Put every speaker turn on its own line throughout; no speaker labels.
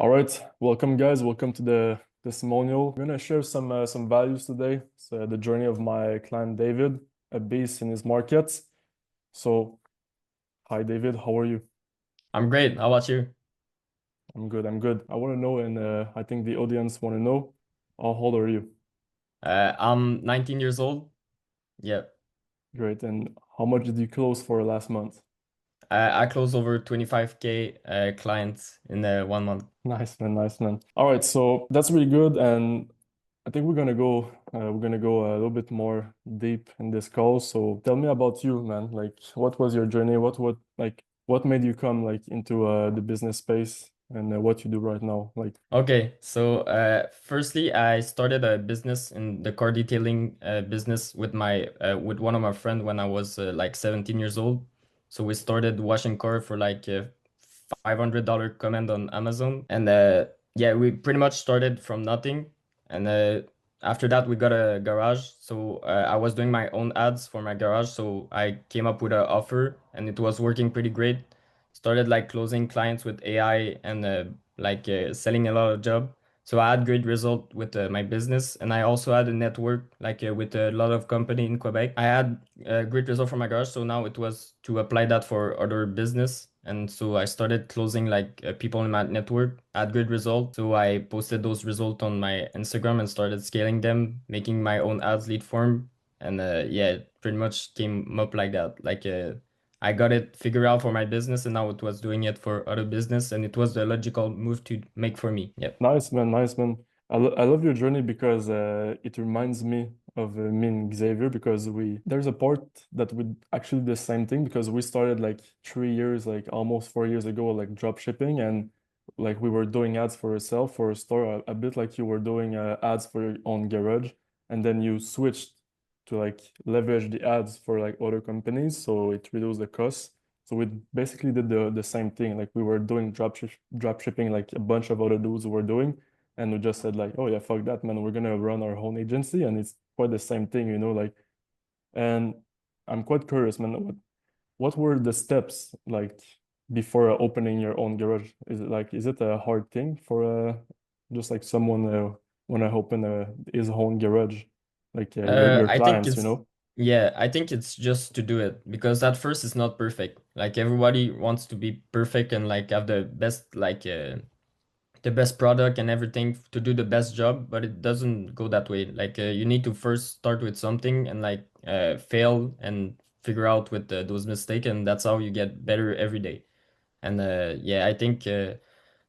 All right, welcome guys. Welcome to the testimonial. I'm gonna share some values today. So the journey of my client David, a beast in his market. So, hi David, how are you?
I'm great. How about you?
I'm good. I'm good. I want to know, and I think the audience want to know, how old are you?
I'm 19 years old. Yeah.
Great. And how much did you close for last month?
I closed over 25K clients in 1 month.
Nice man, nice man. All right, so that's really good, and I think we're gonna go a little bit more deep in this call. So tell me about you, man. Like, what was your journey? What made you come like into the business space and what you do right now? Like,
Okay, so firstly, I started a business in the car detailing business with my with one of my friends when I was like 17 years old. So we started washing car for like $500 comment on Amazon, and yeah, we pretty much started from nothing. And after that, we got a garage. So I was doing my own ads for my garage. So I came up with an offer, and it was working pretty great. Started like closing clients with AI and selling a lot of job. So I had great result with my business, and I also had a network with a lot of company in Quebec. I had a great result from my garage, so now it was to apply that for other business. And so I started closing people in my network. I had great result, so I posted those results on my Instagram and started scaling them, making my own ads lead form, and yeah, it pretty much came up like that. I got it figured out for my business, and now it was doing it for other business, and it was the logical move to make for me. Yeah.
nice man, nice man. I love your journey because it reminds me of me and Xavier because we there's a part that we actually the same thing because we started like 3 years, like almost 4 years ago, like drop shipping, and like we were doing ads for yourself for a store, a bit like you were doing ads for your own garage, and then you switched to like leverage the ads for like other companies, so it reduced the cost. So we basically did the same thing. Like we were doing drop shipping like a bunch of other dudes were doing, and we just said like, oh yeah, fuck that, man. We're gonna run our own agency, and it's quite the same thing, like. And I'm quite curious, man. What were the steps like before opening your own garage? Is it a hard thing for just like someone wanna open his own garage, like your
I think
clients, you
it's
know?
yeah, I think it's just to do it because at first it's not perfect. Like everybody wants to be perfect and like have the best product and everything to do the best job, but it doesn't go that way. You need to first start with something and fail and figure out with those mistakes, and that's how you get better every day. And yeah, I think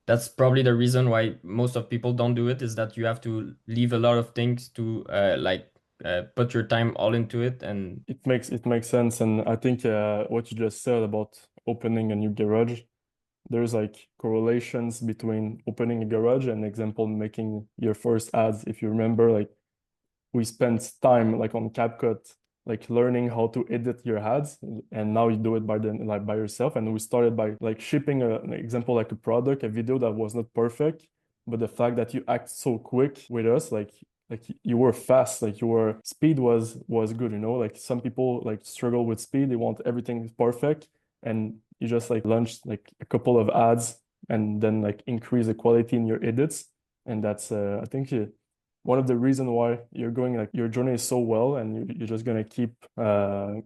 that's probably the reason why most of people don't do it is that you have to leave a lot of things to put your time all into it. And
It makes sense, and I think what you just said about opening a new garage, there's like correlations between opening a garage and example making your first ads. If you remember, like we spent time like on CapCut, like learning how to edit your ads, and now you do it by yourself. And we started by like shipping an example like a product, a video that was not perfect, but the fact that you act so quick with us, like you were fast, like your speed was good, like some people like struggle with speed, they want everything perfect, and you just like launched like a couple of ads and then like increase the quality in your edits. And that's I think one of the reasons why you're going like your journey is so well, and you're just gonna keep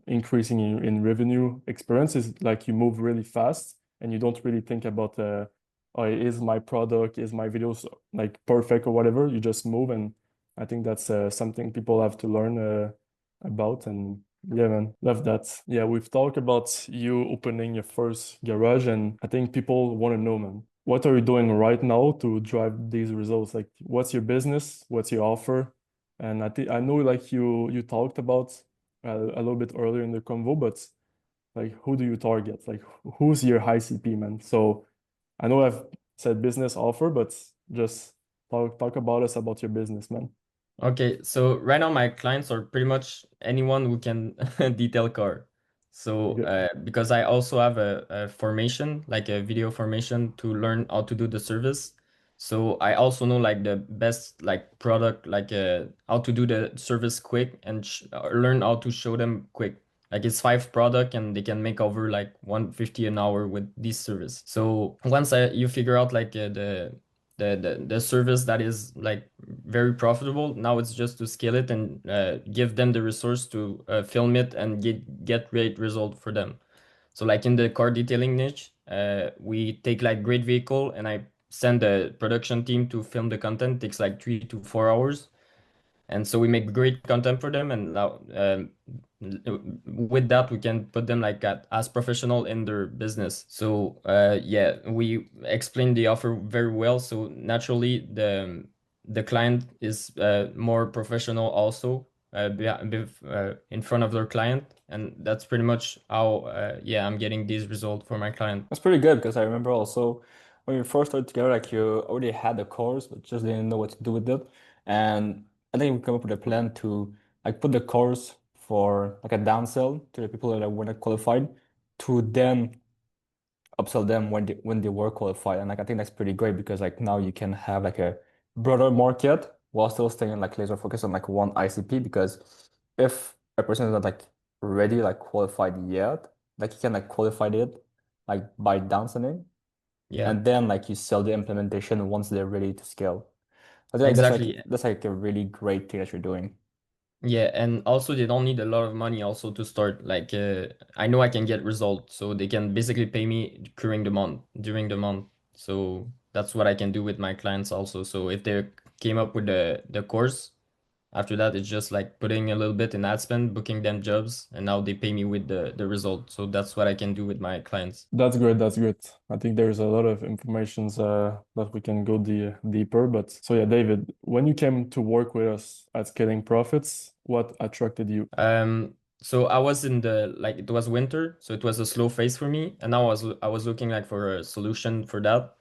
increasing in revenue experience is like you move really fast and you don't really think about oh, is my product, is my videos like perfect or whatever. You just move, and I think that's something people have to learn about. And yeah, man, love that. Yeah, we've talked about you opening your first garage, and I think people want to know, man, what are you doing right now to drive these results? Like, what's your business? What's your offer? And I know like you talked about a little bit earlier in the convo, but like, who do you target? Like, who's your high CP, man? So I know I've said business offer, but just talk about us about your business, man.
okay, so right now my clients are pretty much anyone who can detail car. So
Good.
because I also have a formation, like a video formation to learn how to do the service. So I also know like the best like product, how to do the service quick and sh learn how to show them quick. Like it's five product and they can make over like 150 an hour with this service. So once you figure out the service that is like very profitable. Now it's just to scale it and give them the resource to film it and get great result for them. So like in the car detailing niche, we take like great vehicle and I send the production team to film the content. Takes like 3 to 4 hours. And so we make great content for them, and now with that we can put them like as professional in their business. So yeah, we explain the offer very well. So naturally, the client is more professional also in front of their client, and that's pretty much how yeah, I'm getting these results for my client.
That's pretty good because I remember also when we first started together, like you already had the course, but just didn't know what to do with it. And I think we came up with a plan to like put the course for like a downsell to the people that were not qualified to then upsell them when they were qualified. And like I think that's pretty great because like now you can have like a broader market while still staying like laser focused on like one ICP because if a person is not like ready, like qualified yet, like you can like qualify it like by downselling
Yeah,
and then like you sell the implementation once they're ready to scale. I think like
exactly.
that's like a really great thing that you're doing.
Yeah, and also they don't need a lot of money also to start. Like I know I can get results, so they can basically pay me during the month. So that's what I can do with my clients also. So if they came up with the course, after that it's just like putting a little bit in ad spend, booking them jobs, and now they pay me with the result. So that's what I can do with my clients.
That's great. That's great. I think there's a lot of informations that we can go deeper. But so yeah, David, when you came to work with us at Scaling Profits, what attracted you?
So I was in the like it was winter, so it was a slow phase for me, and now I was looking like for a solution for that.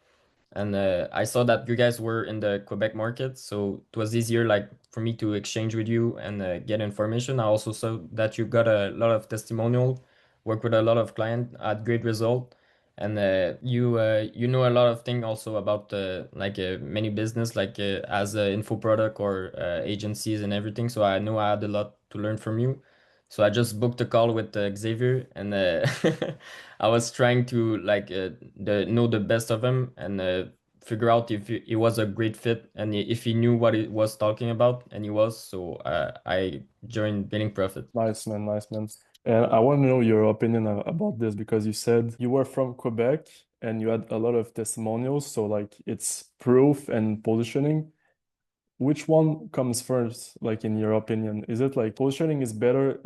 And I saw that you guys were in the Quebec market, so it was easier like for me to exchange with you and get information. I also saw that you got a lot of testimonial, work with a lot of client, had great result, and you know a lot of thing also about like many business like as a info product or agencies and everything. So I know I had a lot to learn from you. So I just booked a call with Xavier, and I was trying to like know the best of him and figure out if he was a great fit and if he knew what he was talking about, and he was. So I joined Billing Profit.
Nice man, nice man. And I want to know your opinion about this because you said you were from Quebec and you had a lot of testimonials. So like it's proof and positioning. Which one comes first, like in your opinion? Is it like positioning is better?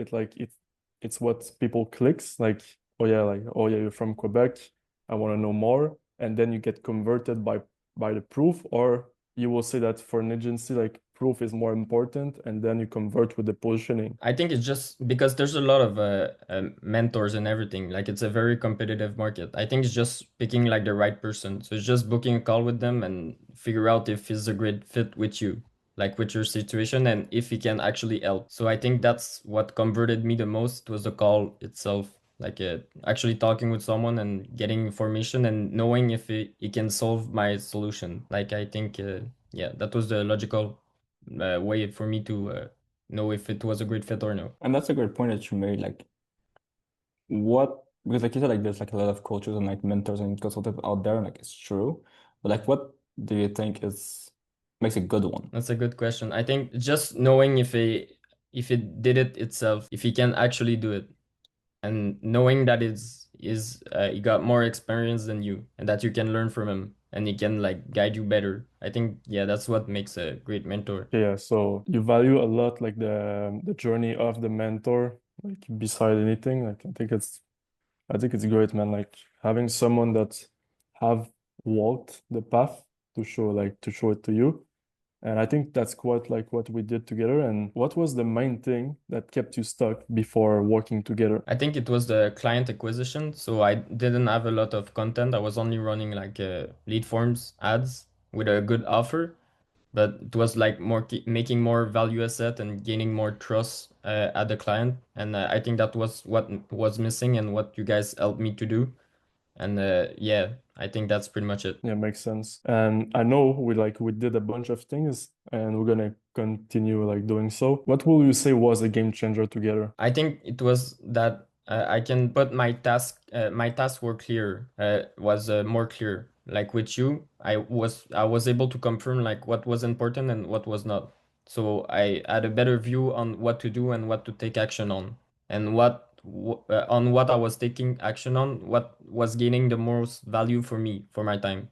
It's what people clicks, like, oh yeah, you're from Quebec, I want to know more, and then you get converted by the proof, or you will say that for an agency, like proof is more important, and then you convert with the positioning.
I think it's just because there's a lot of mentors and everything. Like it's a very competitive market. I think it's just picking like the right person. So it's just booking a call with them and figure out if he's a great fit with you, like with your situation, and if he can actually help. So I think that's what converted me the most was the call itself. Like actually talking with someone and getting information and knowing if he can solve my solution. Like I think, yeah, that was the logical way for me to know if it was a great fit or no.
And that's a great point that you made. Like what because like you said, like there's like a lot of coaches and like mentors and consultants out there, and like it's true. But like what do you think is makes a good one?
That's a good question. I think just knowing if it did it itself, if he can actually do it, and knowing that he got more experience than you, and that you can learn from him, and he can like guide you better. I think yeah, that's what makes a great mentor.
Okay, yeah, so you value a lot like the journey of the mentor, like beside anything. Like I think it's great, man. Like having someone that have walked the path to show it to you. And I think that's quite like what we did together. And what was the main thing that kept you stuck before working together?
I think it was the client acquisition. So I didn't have a lot of content. I was only running like lead forms ads with a good offer, but it was like making more value asset and gaining more trust at the client. And I think that was what was missing and what you guys helped me to do. And yeah, I think that's pretty much it.
Yeah, makes sense. And I know we did a bunch of things and we're gonna continue like doing so. What will you say was a game changer together?
I think it was that I can put my task were clear, was more clear. like with you, I was able to confirm like what was important and what was not. So I had a better view on what to do and what to take action on, and on what I was taking action on, what was gaining the most value for me for my time.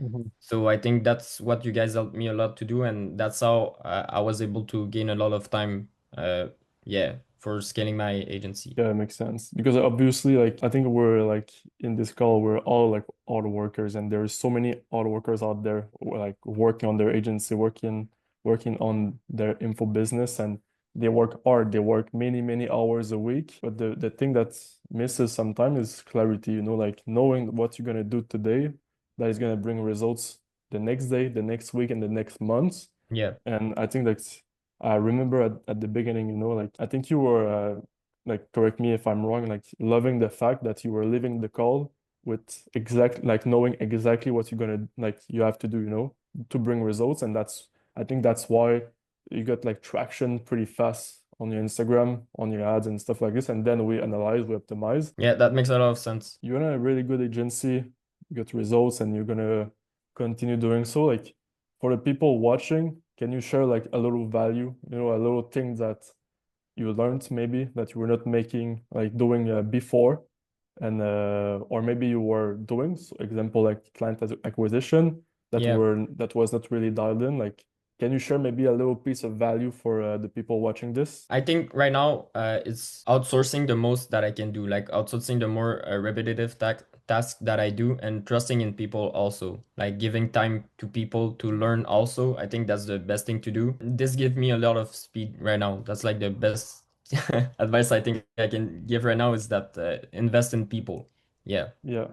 Mhm.
So I think that's what you guys helped me a lot to do, and that's how I was able to gain a lot of time, yeah, for scaling my agency.
Yeah, it makes sense. Because obviously, like, I think we're like in this call, we're all like auto workers, and there's so many auto workers out there like working on their agency, working on their info business, and they work hard. They work many, many hours a week. But the thing that misses sometimes is clarity, like knowing what you're gonna do today that is gonna bring results the next day, the next week, and the next month.
Yeah,
And I think that's I remember at the beginning, like I think you were like correct me if I'm wrong, like loving the fact that you were living the call with like knowing exactly what you're gonna like you have to do, to bring results. And I think that's why you got like traction pretty fast on your Instagram, on your ads and stuff like this. And then we analyze, we optimize.
yeah, that makes a lot of sense.
You're in a really good agency, you get results, and you're gonna continue doing so. Like for the people watching, can you share like a little value, a little thing that you learned maybe that you were not making like doing before, and or maybe you were doing, so example like acquisition
Yeah.
that was not really dialed in. Like, can you share maybe a little piece of value for the people watching this?
I think right now it's outsourcing the most that I can do, like outsourcing the more repetitive task that I do, and trusting in people also, like giving time to people to learn also. I think that's the best thing to do. This gives me a lot of speed right now. That's like the best advice I think I can give right now is that invest in people. Yeah.
Yeah.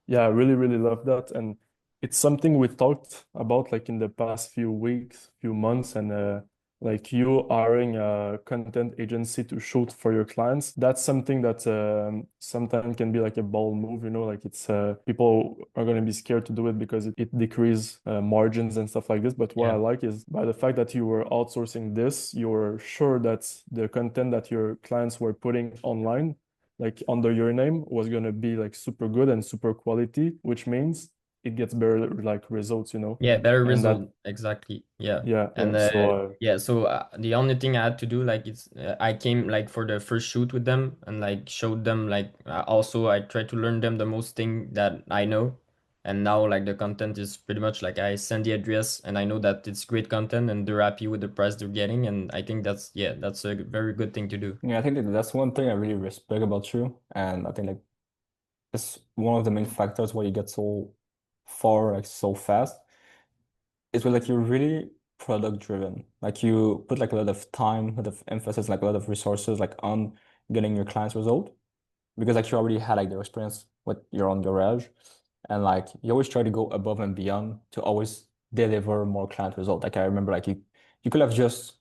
Yeah, I really, really love that. And it's something we talked about like in the past few weeks, few months, and like you hiring a content agency to shoot for your clients. That's something that sometimes can be like a bold move, like it's people are going to be scared to do it because it decreases margins and stuff like this. But what I
Yeah.
like is by the fact that you were outsourcing this, you're sure that the content that your clients were putting online like under your name was gonna be like super good and super quality, which means it gets better like results,
Yeah, better
and that
result. Exactly. Yeah.
yeah,
And yeah, so the only thing I had to do like it's I came like for the first shoot with them and like showed them like also I tried to learn them the most thing that I know. And now like the content is pretty much like I send the address and I know that it's great content and they're happy with the price they're getting, and I think that's yeah, that's a very good thing to do.
Yeah, I think that that's one thing I really respect about you, and I think like it's one of the main factors why you get so far like so fast. It's where like you're really product driven. Like you put like a lot of time, a lot of emphasis, like a lot of resources like on getting your clients result because like you already had like the experience with your own garage, and like you always try to go above and beyond to always deliver more client result. Like I remember like you could have just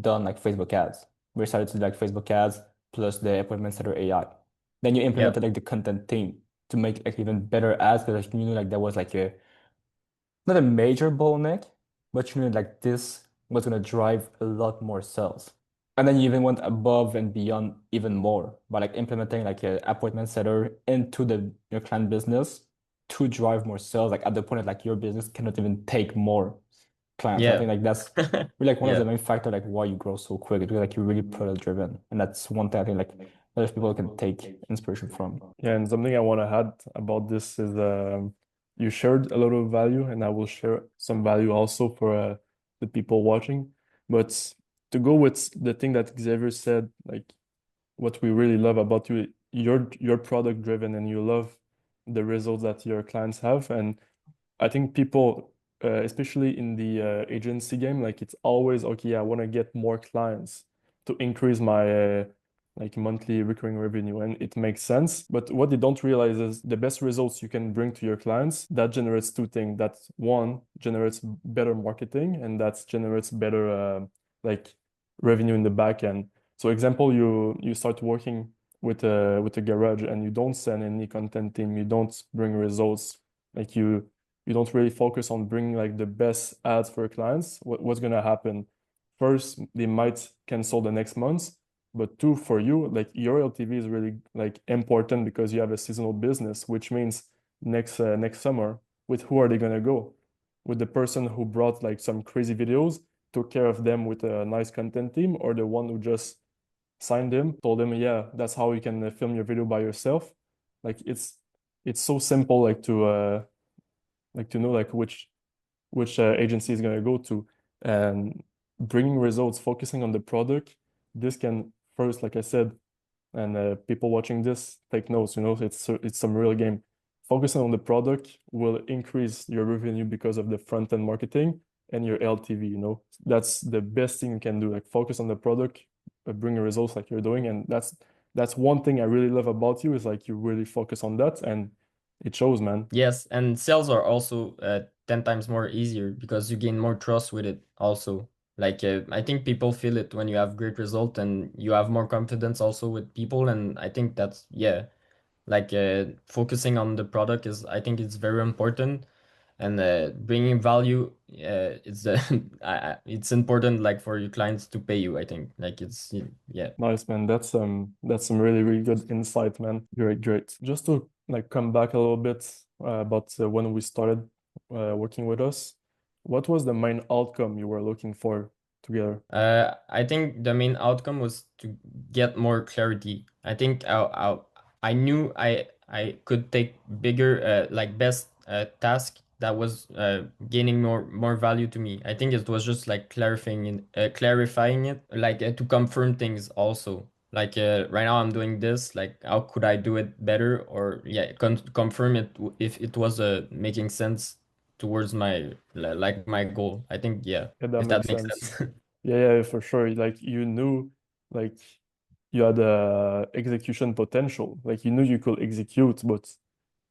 done like Facebook ads. We decided to do like Facebook ads plus the appointment setter AI. Then you
Yeah.
implemented like the content team to make like even better ads because like, you knew like there was like a not a major bottleneck, but you knew like this was gonna drive a lot more sales. And then you even went above and beyond even more by like implementing like an appointment setter into your client business to drive more sales. Like at the point that like your business cannot even take more clients. I
Yeah.
think like that's really like one of the
Yeah.
main factors like why you grow so quick. It's like you're really product driven. And that's one thing I think like a lot of people can take inspiration from.
yeah. And something I want to add about this is you shared a lot of value, and I will share some value also for the people watching. But to go with the thing that Xavier said, like what we really love about you, you're product driven and you love the results that your clients have. And I think people, especially in the agency game, like it's always okay. I want to get more clients to increase my like monthly recurring revenue, and it makes sense. But what they don't realize is the best results you can bring to your clients that generates two things. That one generates better marketing, and that generates better like revenue in the back end. So, example, you start working with a garage, and you don't send any content team, you don't bring results, like you don't really focus on bringing like the best ads for your clients. What's gonna happen? First, they might cancel the next month, but two, for you, like your LTV is really like important because you have a seasonal business, which means next summer with who are they gonna go? With the person who brought like some crazy videos, took care of them with a nice content team, or the one who just signed him, told him, yeah, that's how you can film your video by yourself. Like it's so simple, like to know like which agency is gonna go to, and bringing results, focusing on the product. This can first, like I said, and people watching this take notes. You know, it's some real game. Focusing on the product will increase your revenue because of the front end marketing and your LTV. You know, that's the best thing you can do. Like focus on the product, bring results like you're doing, and that's one thing I really love about you is like you really focus on that, and it shows, man.
Yes, and sales are also 10 times more easier because you gain more trust with it also. Like I think people feel it when you have great result and you have more confidence also with people, and I think that's yeah, like focusing on the product is I think it's very important, and bringing value it's it's important like for your clients to pay you, I think. Like it's yeah.
Nice, man. That's some really, really good insight, man. Great, great. Just to like come back a little bit about when we started working with us, what was the main outcome you were looking for together?
I think the main outcome was to get more clarity. I think I knew I could take bigger like best task that was gaining more value to me. I think it was just like clarifying it, like to confirm things also. Like right now I'm doing this, like how could I do it better, or yeah, confirm it if it was making sense towards my like my goal. I think yeah,
Yeah, that
if that
makes
makes
sense.
sense.
Yeah, yeah, for sure. Like you knew, like you had execution potential. Like you knew you could execute, but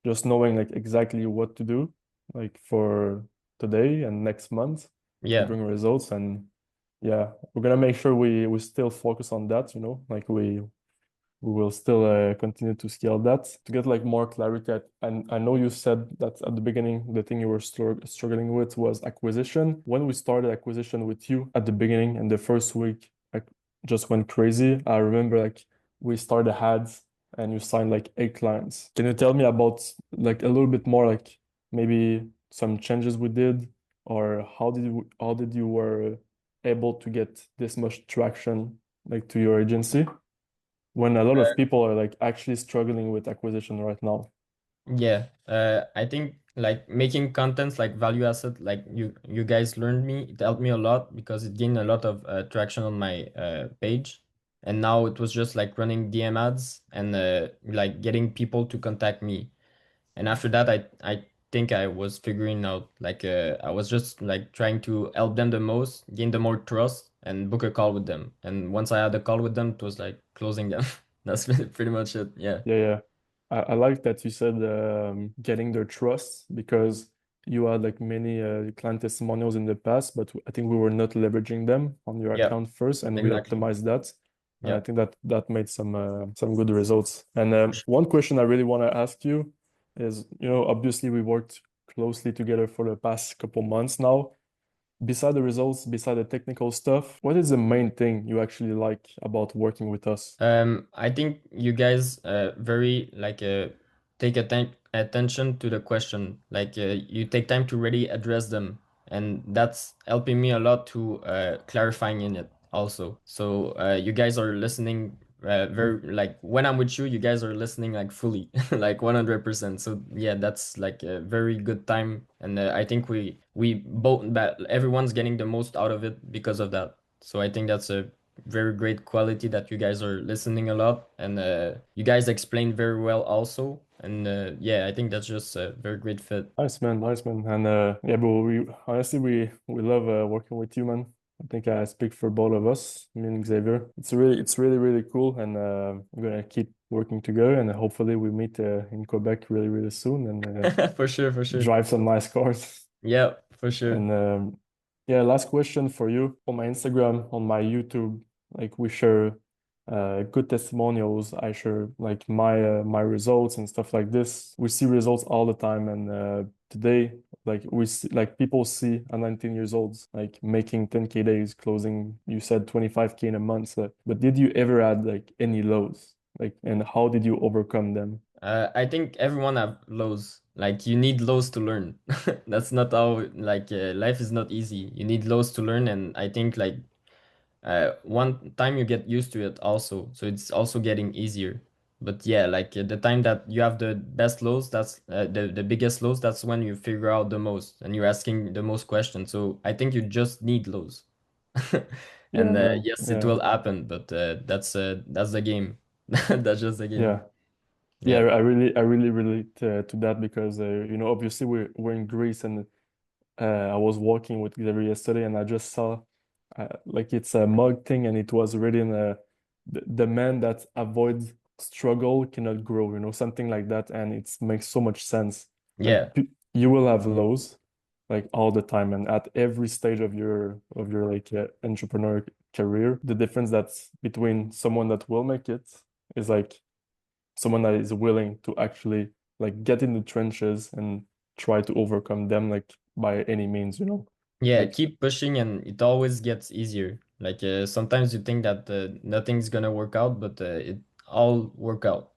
just knowing like exactly what to do, like for today and next month to
Yeah,
bring results. And yeah, we're gonna make sure we still focus on that, you know, like we will still continue to scale that to get like more clarity. And I know you said that at the beginning, the thing you were struggling with was acquisition. When we started acquisition with you at the beginning and the first week, like just went crazy. I remember like we started ads and you signed like 8 clients. Can you tell me about like a little bit more, like maybe some changes we did, or how did you were able to get this much traction like to your agency when a lot of people are like actually struggling with acquisition right now?
yeah. I think like making contents like value asset, like you guys learned me, it helped me a lot because it gained a lot of traction on my page. And now it was just like running DM ads and like getting people to contact me. And after that, I think I was figuring out like I was just like trying to help them the most, gain the more trust, and book a call with them. And once I had a call with them, it was like closing them. That's pretty much it. Yeah.
Yeah, yeah. I like that you said getting their trust, because you had like many client testimonials in the past, but I think we were not leveraging them on your
Yeah.
account first, and we
Exactly.
optimized that. And I
Yeah.
think that made some good results. And one question I really want to ask you is, you know, obviously we worked closely together for the past couple months now. Beside the results, beside the technical stuff, what is the main thing you actually like about working with us?
I think you guys very like take attention to the question. Like you take time to really address them, and that's helping me a lot to clarifying in it also. So you guys are listening very like when I'm with you, you guys are listening like fully, like 100%. So yeah, that's like a very good time, and I think we both that everyone's getting the most out of it because of that. So I think that's a very great quality that you guys are listening a lot, and you guys explain very well also, and yeah, I think that's just a very great fit.
Nice, man, nice, man. And yeah, but we honestly we love working with you, man. I think I speak for both of us, me and Xavier. It's really really cool, and we're gonna keep working together, and hopefully we meet in Quebec really really soon, and
For sure, for sure.
drive some nice cars.
Yeah, for sure.
And yeah, last question for you. On my Instagram, on my YouTube, like we share good testimonials. I share like my results and stuff like this. We see results all the time, and today, like we see, like people see a 19 years old like making 10K days, closing. You said 25K in a month. But did you ever had like any lows? Like, and how did you overcome them?
I think everyone have lows. Like you need lows to learn. That's not how like life is not easy. You need lows to learn, and I think like one time you get used to it also, so it's also getting easier. But yeah, like the time that you have the best lows, that's the biggest lows, that's when you figure out the most and you're asking the most questions. So I think you just need lows.
Yeah,
And
man.
yes, it
Yeah.
will happen, but that's the game. That's just the game.
Yeah. Yeah,
Yeah.
I really relate to that because you know, obviously we're in Greece, and I was walking with Xavier yesterday, and I just saw like it's a mug thing, and it was written the man that avoids struggle cannot grow, you know, something like that, and it makes so much sense. Like
Yeah.
you will have lows like all the time, and at every stage of your like entrepreneur career. The difference that's between someone that will make it is like someone that is willing to actually like get in the trenches and try to overcome them like by any means, you know.
Yeah,
Like
keep pushing and it always gets easier. Like sometimes you think that nothing's gonna work out, but it all work out.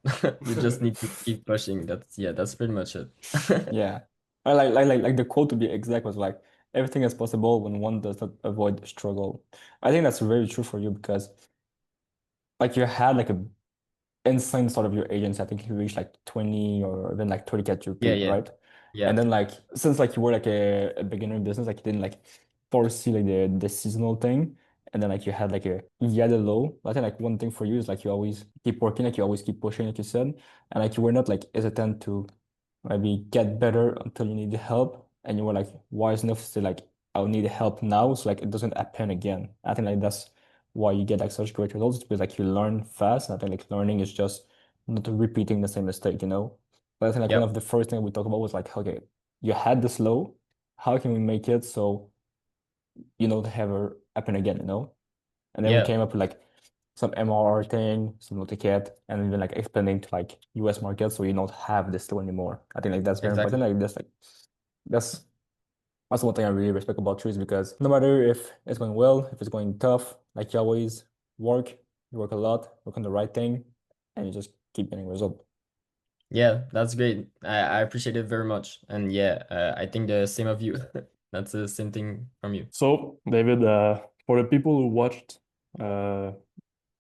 You just need to keep pushing. That's yeah, that's pretty much it.
Yeah. I like the quote to be exact was like everything is possible when one does not avoid struggle. I think that's very true for you because like you had like a insane start of your agency. I think you reached like 20 or even like 30K at your
Yeah,
peak,
yeah,
right?
yeah,
And then like since like you were like a beginner in business, like you didn't like foresee like the seasonal thing. And then like you had like a you had a low. I think like one thing for you is like you always keep working, like you always keep pushing, like you said. And like you were not like hesitant to maybe get better until you need help. And you were like wise enough to say like I'll need help now, so like it doesn't happen again. I think like that's why you get like such great results because like you learn fast. And I think like learning is just not repeating the same mistake, you know? But I think like one
yep,
of the first things we talked about was like, okay, you had this low, how can we make it so you don't have it happen again, you know? And then we
yeah,
came up with like some MRR thing, some notificat, and even like expanding to like US market so you don't have this low anymore. I think like that's very important.
exactly.
That's that's one thing I really respect about you is because no matter if it's going well, if it's going tough, like you always work, you work a lot, work on the right thing, and you just keep getting result.
Yeah, that's great. I appreciate it very much. And yeah, I think the same of you. That's the same thing from you.
so, David, for the people who watched uh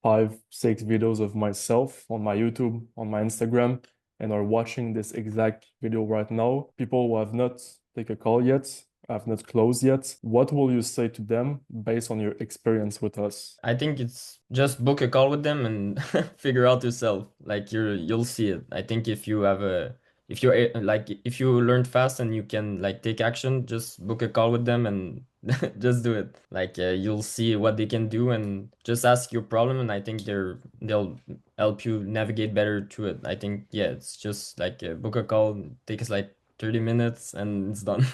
5, 6 videos of myself on my YouTube, on my Instagram, and are watching this exact video right now, people who have not taken a call yet, have not closed yet, what will you say to them based on your experience with us?
I think it's just book a call with them and figure out yourself. Like you'll see it. I think if you have a if you're like if you learn fast and you can like take action, just book a call with them and just do it. Like you'll see what they can do and just ask your problem and I think they'll help you navigate better through it. I think yeah, it's just like book a call, takes like 30 minutes and it's done.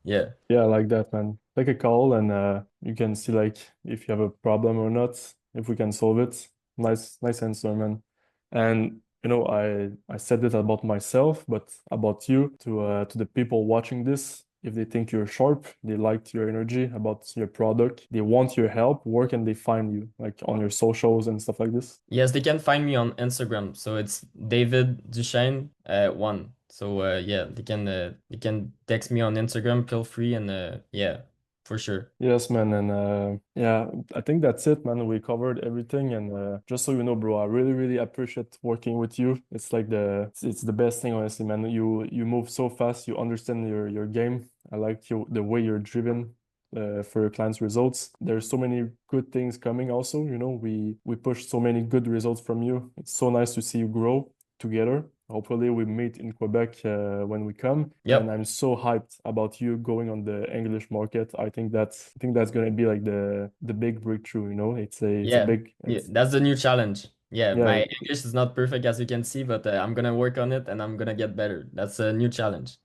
Yeah.
Yeah, I like that, man. Take a call and you can see like if you have a problem or not, if we can solve it. Nice answer, man. And you know, I said it about myself, but about you to the people watching this, if they think you're sharp, they liked your energy about your product, they want your help, where can they find you? Like on your socials and stuff like this?
Yes, they can find me on Instagram. So it's David Duchesne one. So yeah, they can text me on Instagram, feel free and yeah, for sure.
Yes, man, and yeah, I think that's it, man. We covered everything, and just so you know, bro, I really appreciate working with you. It's like it's the best thing, honestly, man. You move so fast, you understand your game. I like the way you're driven for your clients' results. There's so many good things coming, also. You know, we push so many good results from you. It's so nice to see you grow together. Hopefully, we meet in Quebec when we come. And
Yep.
I'm so hyped about you going on the English market. I think that's gonna be like the big breakthrough. You know, it's a
Yeah.
big
Yeah,
it's
that's the new challenge. Yeah,
yeah
my English is not perfect as you can see, but I'm gonna work on it and I'm gonna get better. That's a new challenge.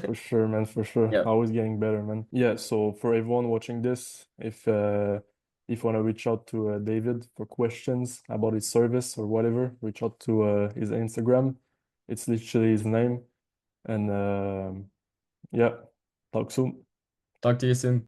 for sure, man, for sure.
Yeah.
Always getting better, man. Yeah. So for everyone watching this, if you wanna reach out to David for questions about his service or whatever, reach out to his Instagram. It's literally his name. And yeah, talk soon.
Talk to you soon.